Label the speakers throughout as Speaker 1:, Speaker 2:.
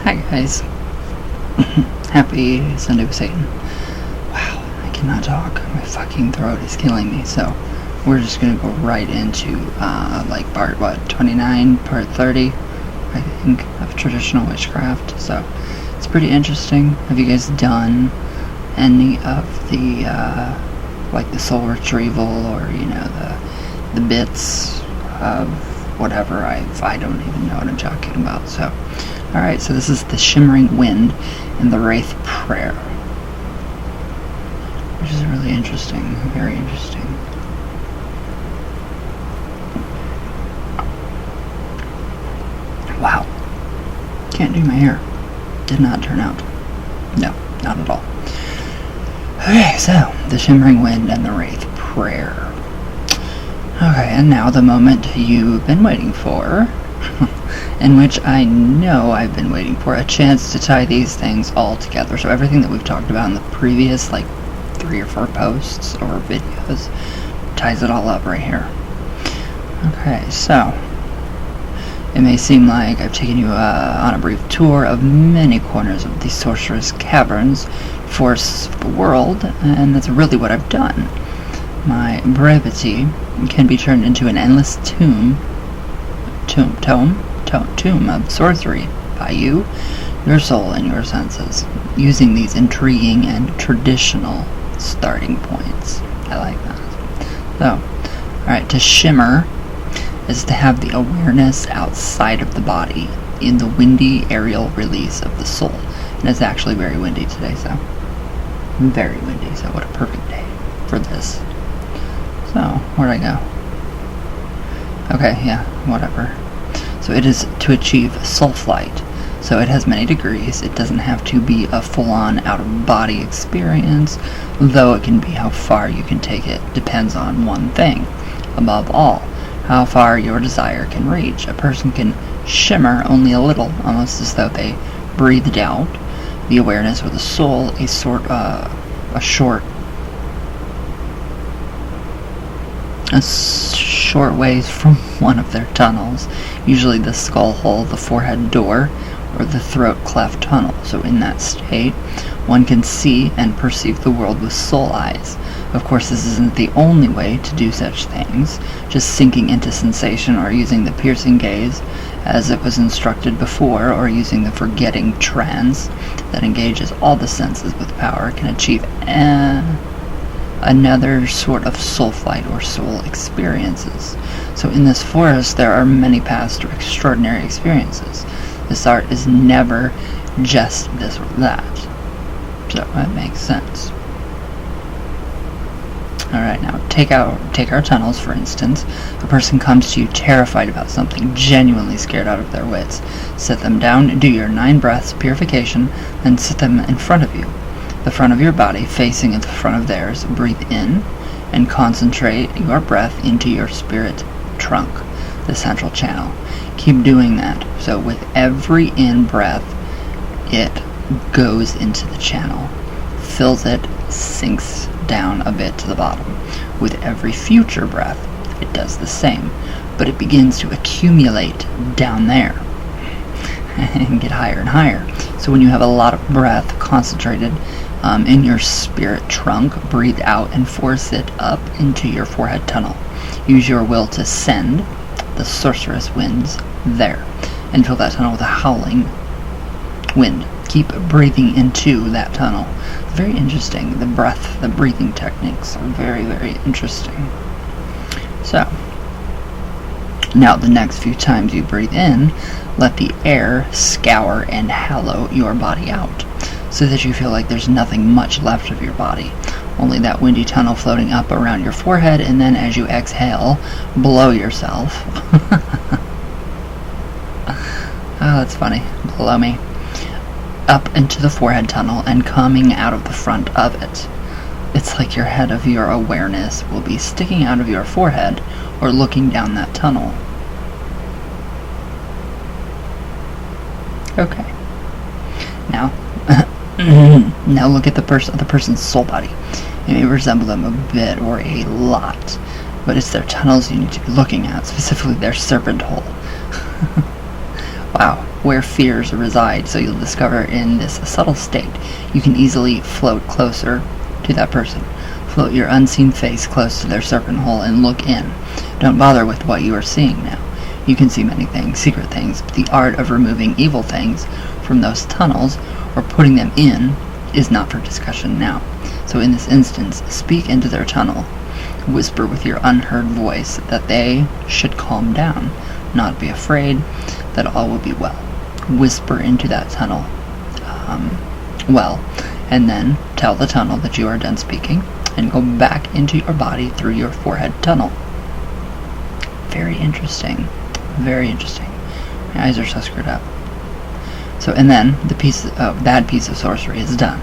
Speaker 1: Hi guys. Happy Sunday with Satan. Wow, I cannot talk. My fucking throat is killing me. So we're just gonna go right into like part 29, part 30, I think, of traditional witchcraft. So it's pretty interesting. Have you guys done any of the like the soul retrieval, or the bits of whatever? I don't even know what I'm talking about. So alright, so this is the Shimmering Wind and the Wraith Prayer, which is really interesting, very interesting. Wow, can't do my hair. Did not turn out. No, not at all. Okay, so the Shimmering Wind and the Wraith Prayer. Okay, and now the moment you've been waiting for, in which I know I've been waiting for, a chance to tie these things all together. So everything that we've talked about in the previous, 3 or 4 posts or videos, ties it all up right here. Okay, so it may seem like I've taken you on a brief tour of many corners of the sorcerer's caverns, forests of the world, and that's really what I've done. My brevity can be turned into an endless tomb of sorcery by you, your soul, and your senses, using these intriguing and traditional starting points. I like that. So, alright, to shimmer is to have the awareness outside of the body in the windy aerial release of the soul. And it's actually very windy today, so very windy, so what a perfect day for this. So, where'd I go? Okay, yeah, whatever. So it is to achieve soul flight. So it has many degrees. It doesn't have to be a full-on out-of-body experience, though it can be how far you can take it. Depends on one thing. Above all, how far your desire can reach. A person can shimmer only a little, almost as though they breathed out the awareness or the soul, a short ways from one of their tunnels, usually the skull hole, the forehead door, or the throat cleft tunnel. So in that state, one can see and perceive the world with soul eyes. Of course, this isn't the only way to do such things. Just sinking into sensation or using the piercing gaze, as it was instructed before, or using the forgetting trance that engages all the senses with power, can achieve another sort of soul flight or soul experiences. So in this forest there are many past or extraordinary experiences. This art is never just this or that. So that makes sense. Alright, now take our tunnels, for instance. A person comes to you terrified about something, genuinely scared out of their wits. Sit them down, do your 9 breaths purification, then sit them in front of you. The front of your body facing in the front of theirs. Breathe in and concentrate your breath into your spirit trunk, the central channel. Keep doing that. So with every in-breath, it goes into the channel, fills it, sinks down a bit to the bottom. With every future breath, it does the same, but it begins to accumulate down there and get higher and higher. So when you have a lot of breath concentrated in your spirit trunk, breathe out and force it up into your forehead tunnel. Use your will to send the sorceress winds there, and fill that tunnel with a howling wind. Keep breathing into that tunnel. It's very interesting. The breathing techniques are very, very interesting. So, now the next few times you breathe in, let the air scour and hollow your body out, so that you feel like there's nothing much left of your body. Only that windy tunnel floating up around your forehead, and then as you exhale, blow yourself. Oh, that's funny. Blow me. Up into the forehead tunnel and coming out of the front of it. It's like your head of your awareness will be sticking out of your forehead or looking down that tunnel. Okay. Now look at the person's soul body. You may resemble them a bit or a lot, but it's their tunnels you need to be looking at, specifically their serpent hole. wow, where fears reside. So you'll discover in this subtle state, you can easily float closer to that person. Float your unseen face close to their serpent hole and look in. Don't bother with what you are seeing now. You can see many things, secret things, but the art of removing evil things from those tunnels or putting them in is not for discussion now. So in this instance, speak into their tunnel. Whisper with your unheard voice that they should calm down, not be afraid, that all will be well. Whisper into that tunnel, and then tell the tunnel that you are done speaking, and go back into your body through your forehead tunnel. Very interesting. Very interesting. My eyes are so screwed up. So, and then that piece of sorcery is done.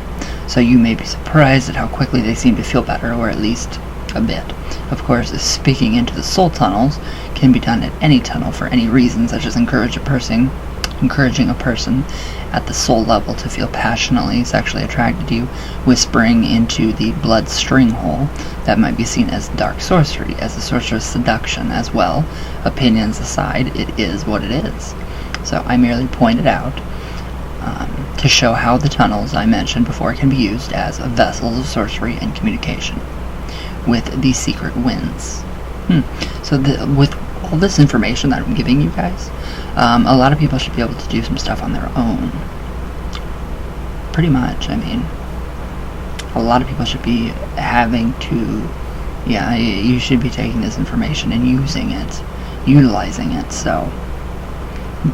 Speaker 1: So you may be surprised at how quickly they seem to feel better, or at least a bit. Of course, speaking into the soul tunnels can be done at any tunnel for any reason, such as encouraging a person at the soul level to feel passionately sexually attracted to you, whispering into the blood string hole. That might be seen as dark sorcery, as a sorcerer's seduction as well. Opinions aside, it is what it is. So I merely pointed out to show how the tunnels I mentioned before can be used as vessels of sorcery and communication with the secret winds. So with all this information that I'm giving you guys, a lot of people should be able to do some stuff on their own. Pretty much. I mean, a lot of people should be having to, you should be taking this information and using it, utilizing it. So,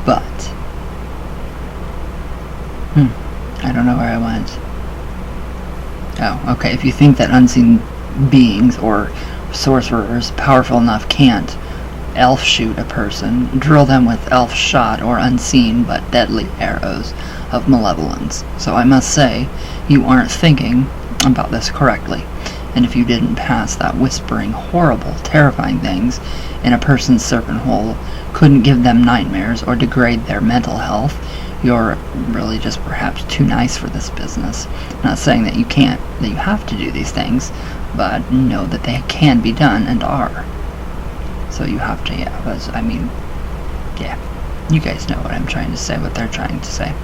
Speaker 1: but I don't know where I went. Oh, okay. If you think that unseen beings or sorcerers powerful enough can't elf shoot a person, drill them with elf shot or unseen but deadly arrows of malevolence. So I must say, you aren't thinking about this correctly. And if you didn't pass that whispering horrible, terrifying things in a person's serpent hole couldn't give them nightmares or degrade their mental health, you're really just perhaps too nice for this business. I'm not saying that you can't, that you have to do these things, but know that they can be done and are. So you have to, you guys know what I'm trying to say, what they're trying to say.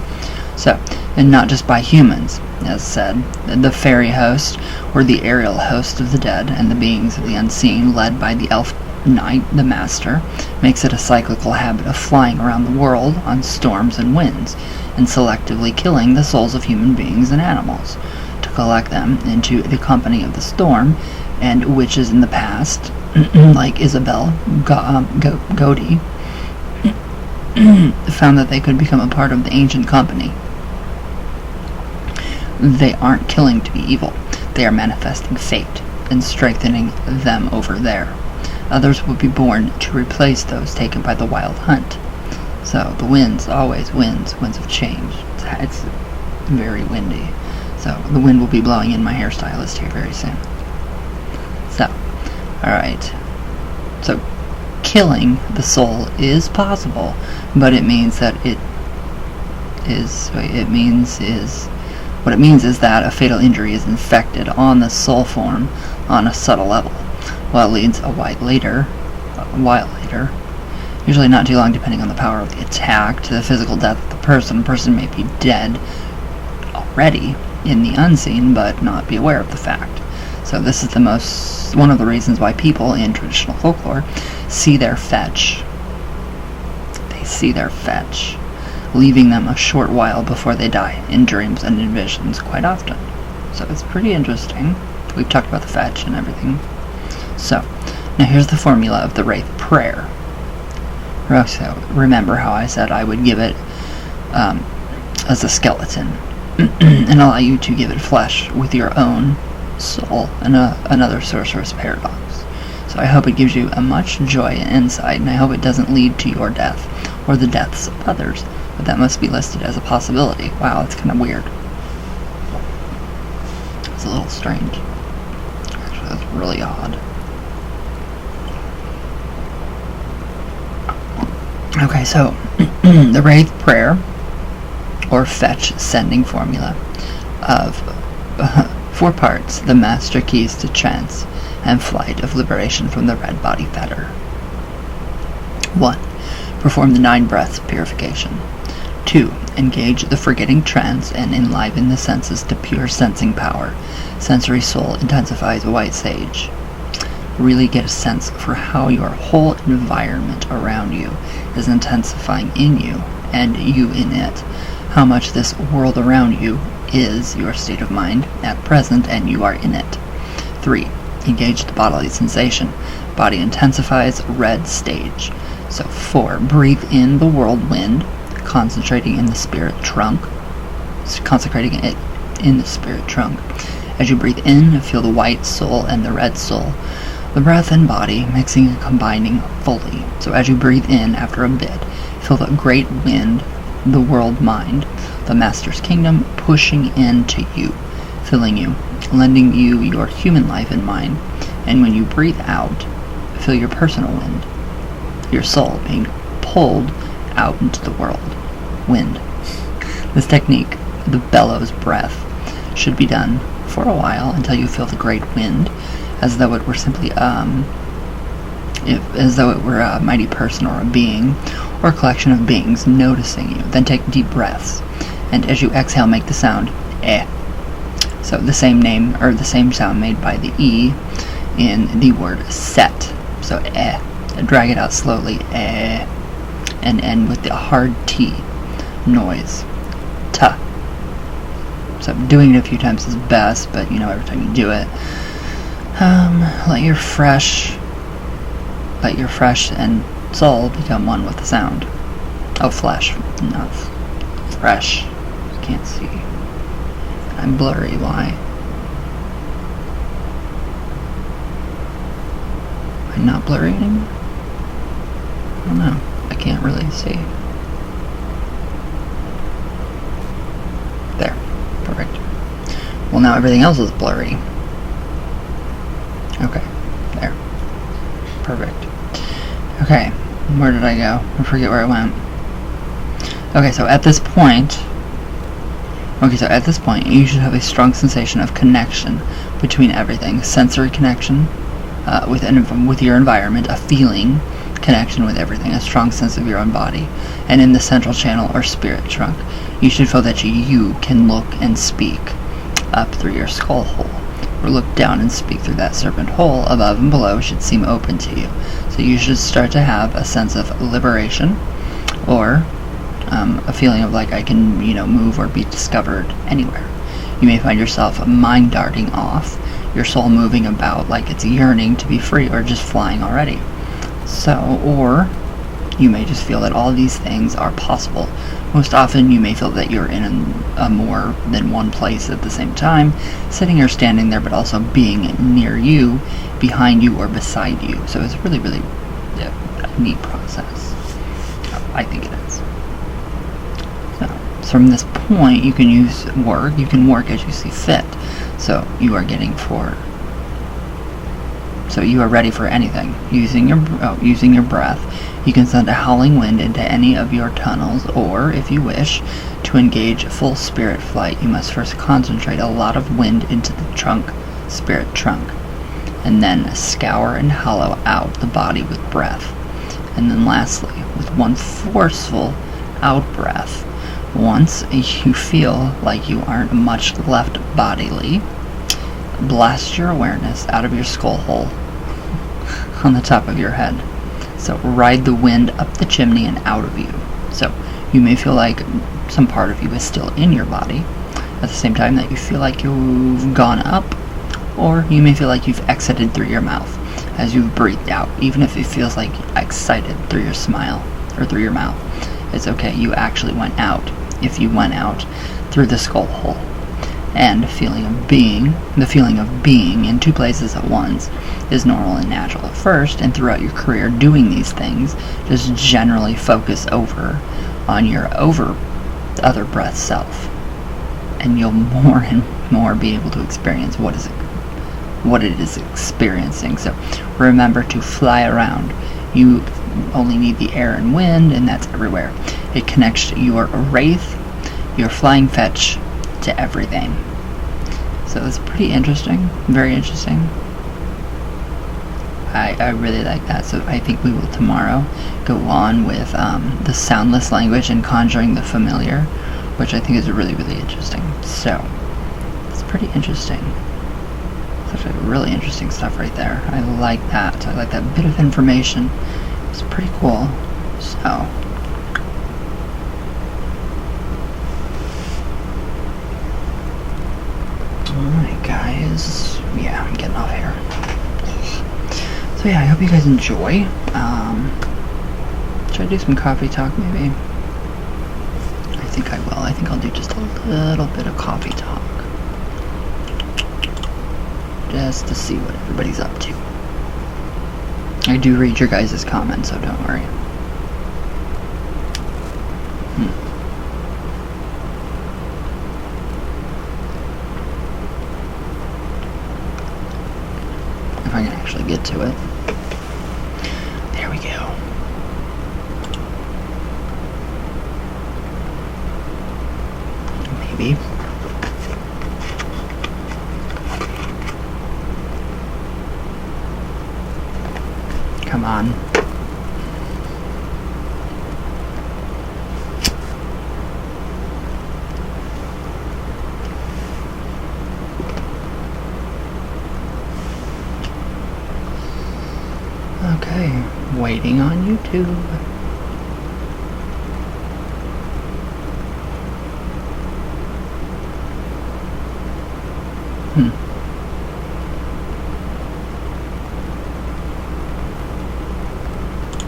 Speaker 1: So, and not just by humans, as said, the fairy host, or the aerial host of the dead, and the beings of the unseen, led by the elf knight, the master, makes it a cyclical habit of flying around the world on storms and winds, and selectively killing the souls of human beings and animals, to collect them into the company of the storm, and witches in the past, like Isabel Godi, found that they could become a part of the ancient company. They aren't killing to be evil. They are manifesting fate and strengthening them over there. Others will be born to replace those taken by the wild hunt. So the winds, always winds of change. It's very windy. So the wind will be blowing in my hairstylist here very soon. So, alright. So killing the soul is possible, but it means that what it means is that a fatal injury is infected on the soul form on a subtle level, while it leads a while later, usually not too long depending on the power of the attack, to the physical death of the person. The person may be dead already in the unseen, but not be aware of the fact. So this is one of the reasons why people in traditional folklore see their fetch. They see their fetch, leaving them a short while before they die, in dreams and in visions quite often. So it's pretty interesting. We've talked about the fetch and everything. So, now here's the formula of the Wraith prayer. So, remember how I said I would give it as a skeleton, and allow you to give it flesh with your own soul, and another sorcerer's paradox. So I hope it gives you a much joy and insight, and I hope it doesn't lead to your death, or the deaths of others, but that must be listed as a possibility. Wow, that's kind of weird. It's a little strange. Actually, that's really odd. Okay, so the Wraith prayer, or fetch sending formula, of 4 parts: the master keys to trance and flight of liberation from the red body fetter. 1. Perform the 9 breaths of purification. 2. Engage the forgetting trance and enliven the senses to pure sensing power. Sensory soul intensifies white sage. Really get a sense for how your whole environment around you is intensifying in you and you in it. How much this world around you is your state of mind at present and you are in it. 3. Engage the bodily sensation. Body intensifies red stage. So 4. Breathe in the whirlwind, concentrating in the spirit trunk. Consecrating it in the spirit trunk. As you breathe in, feel the white soul and the red soul. The breath and body mixing and combining fully. So as you breathe in after a bit, feel the great wind, the world mind, the master's kingdom pushing into you, filling you, lending you your human life and mind. And when you breathe out, feel your personal wind, your soul being pulled out into the world. Wind. This technique, the bellows breath, should be done for a while until you feel the great wind, as though it were simply as though it were a mighty person or a being or a collection of beings noticing you. Then take deep breaths, and as you exhale, make the sound eh. So the same name or the same sound made by the e in the word set. So eh. Drag it out slowly, eh, and end with the hard T noise, ta. So doing it a few times is best, but every time you do it, let your flesh and soul become one with the sound. Oh, flesh, not fresh. Can't see. I'm blurry. Why? Am I not blurry anymore? I don't know. I can't really see. There. Perfect. Well, now everything else is blurry. Okay. There. Perfect. Okay. Where did I go? I forget where I went. Okay, so at this point, you should have a strong sensation of connection between everything. Sensory connection with your environment, a feeling connection with everything, a strong sense of your own body. And in the central channel or spirit trunk, you should feel that you can look and speak up through your skull hole, or look down and speak through that serpent hole. Above and below should seem open to you. So you should start to have a sense of liberation, or a feeling of like I can, move or be discovered anywhere. You may find yourself mind darting off, your soul moving about like it's yearning to be free or just flying already. So, or you may just feel that all these things are possible. Most often you may feel that you're in a more than one place at the same time, sitting or standing there, but also being near you, behind you, or beside you. So it's really, really a neat process. I think it is. So from this point, you can work as you see fit. So you are ready for anything. Using your breath, you can send a howling wind into any of your tunnels, or if you wish to engage full spirit flight, you must first concentrate a lot of wind into the spirit trunk, and then scour and hollow out the body with breath. And then lastly, with one forceful out breath, once you feel like you aren't much left bodily, blast your awareness out of your skull hole on the top of your head. So ride the wind up the chimney and out of you. So you may feel like some part of you is still in your body at the same time that you feel like you've gone up, or you may feel like you've exited through your mouth as you've breathed out, even if it feels like excited through your smile or through your mouth. It's okay, you actually went out. If you went out through the skull hole. And the feeling of being in two places at once is normal and natural at first, and throughout your career doing these things, just generally focus on your other breath self, and you'll more and more be able to experience what it is experiencing. So remember to fly around. You only need the air and wind, and that's everywhere. It connects your Wraith, your flying fetch, to everything. So it's pretty interesting, very interesting. I really like that. So I think we will tomorrow go on with the soundless language and conjuring the familiar, which I think is really, really interesting. So it's pretty interesting. It's actually really interesting stuff right there. I like that. I like that bit of information. It's pretty cool. So alright guys, yeah, I'm getting off here. So yeah, I hope you guys enjoy. Should I do some coffee talk maybe? I think I will. I think I'll do just a little bit of coffee talk. Just to see what everybody's up to. I do read your guys' comments, so don't worry. If I can actually get to it. There we go. Maybe. Come on. Okay, waiting on YouTube.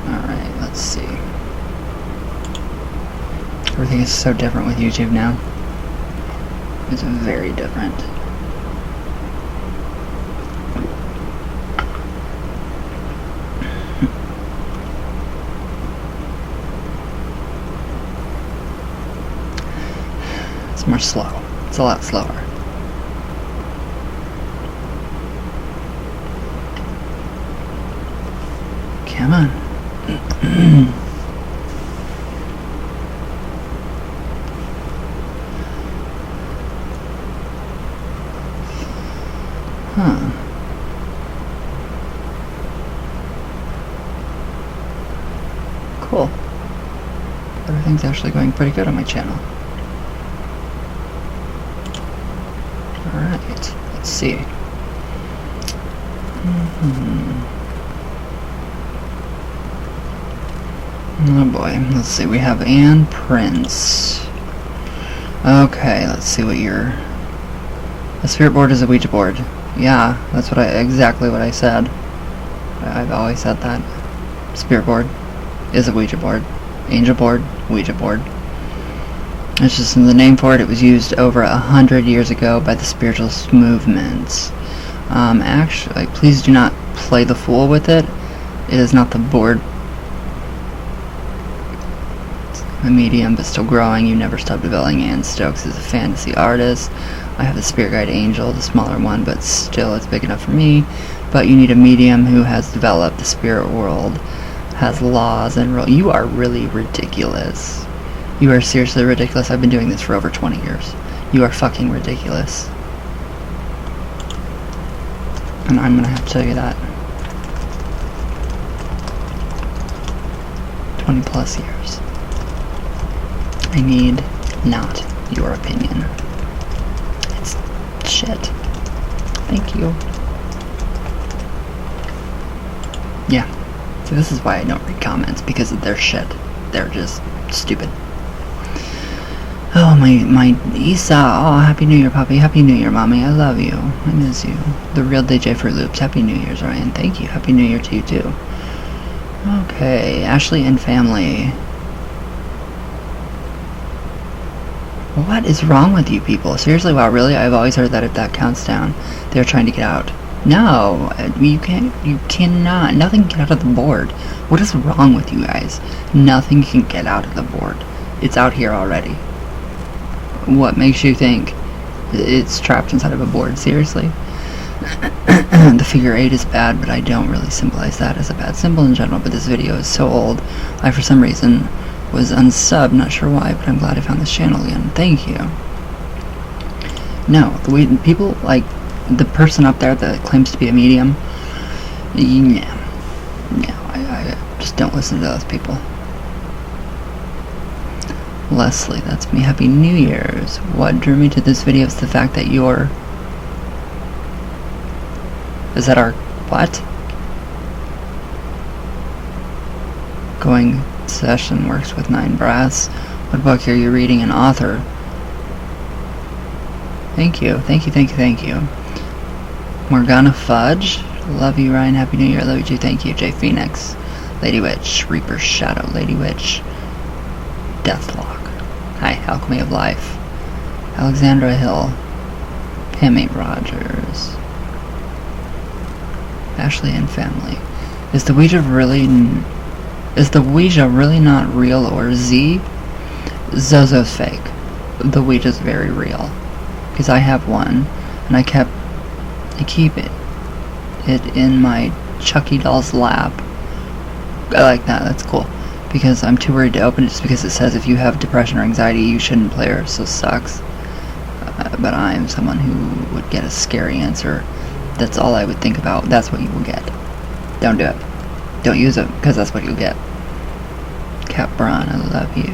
Speaker 1: Alright, let's see. Everything is so different with YouTube now. It's very different. It's more slow. It's a lot slower. Come on. Huh. Cool. Everything's actually going pretty good on my channel. Alright, let's see. Oh boy, let's see, we have Anne Prince. Okay, let's see what your... A spirit board is a Ouija board. Yeah, that's exactly what I said. I've always said that. Spirit board is a Ouija board. Angel board, Ouija board. It's just in the name for it. It was used over 100 years ago by the spiritualist movements. Actually, please do not play the fool with it. It is not the board. It's a medium, but still growing. You never stop developing. Anne Stokes is a fantasy artist. I have the spirit guide angel, the smaller one, but still it's big enough for me. But you need a medium who has developed the spirit world, has laws and rules. You are really ridiculous. You are seriously ridiculous. I've been doing this for over 20 years. You are fucking ridiculous. And I'm gonna have to tell you that. 20 plus years. I need not your opinion. It's shit. Thank you. Yeah. So this is why I don't read comments, because they're shit. They're just stupid. Oh, my Isa. Oh, Happy New Year, Puppy. Happy New Year, Mommy. I love you. I miss you. The real DJ Fruit Loops. Happy New Year's, Ryan. Thank you. Happy New Year to you, too. Okay. Ashley and family. What is wrong with you people? Seriously, wow, really? I've always heard that if that counts down, they're trying to get out. No, you can't. You cannot. Nothing can get out of the board. What is wrong with you guys? Nothing can get out of the board. It's out here already. What makes you think it's trapped inside of a board? Seriously? The figure 8 is bad, but I don't really symbolize that as a bad symbol in general. But this video is so old, I for some reason was unsubbed, not sure why, but I'm glad I found this channel again. Thank you. No, the way people, like, the person up there that claims to be a medium, yeah. Don't listen to those people. Leslie, that's me. Happy New Year's. What drew me to this video is the fact that you're... Is that our... What? Going session works with 9 breaths. What book are you reading? An author. Thank you. Thank you, thank you, thank you. Morgana Fudge. Love you, Ryan. Happy New Year. Love you too. Thank you. Jay Phoenix. Lady Witch. Reaper Shadow. Lady Witch. Deathlock. Hi. Alchemy of Life. Alexandra Hill. Pammy Rogers. Ashley and Family. Is the Ouija really not real, or Z? Zozo's fake. The Ouija's very real. Because I have one, and I keep it in my Chucky doll's lap. I like that, that's cool. Because I'm too worried to open it just because it says if you have depression or anxiety you shouldn't play her, so sucks. But I'm someone who would get a scary answer. That's all I would think about. That's what you will get. Don't do it. Don't use it, because that's what you'll get. Cap Braun, I love you.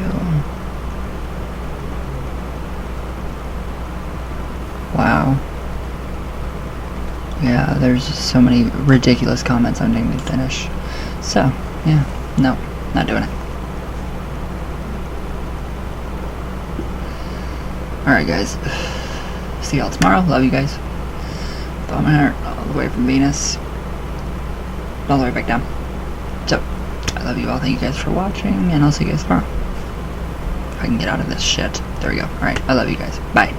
Speaker 1: Wow. Yeah, there's just so many ridiculous comments I didn't even finish. So, yeah, no, not doing it. Alright guys, see y'all tomorrow. Love you guys. With all my heart, all the way from Venus, all the way back down. So, I love you all. Thank you guys for watching, and I'll see you guys tomorrow. If I can get out of this shit. There we go. Alright, I love you guys. Bye.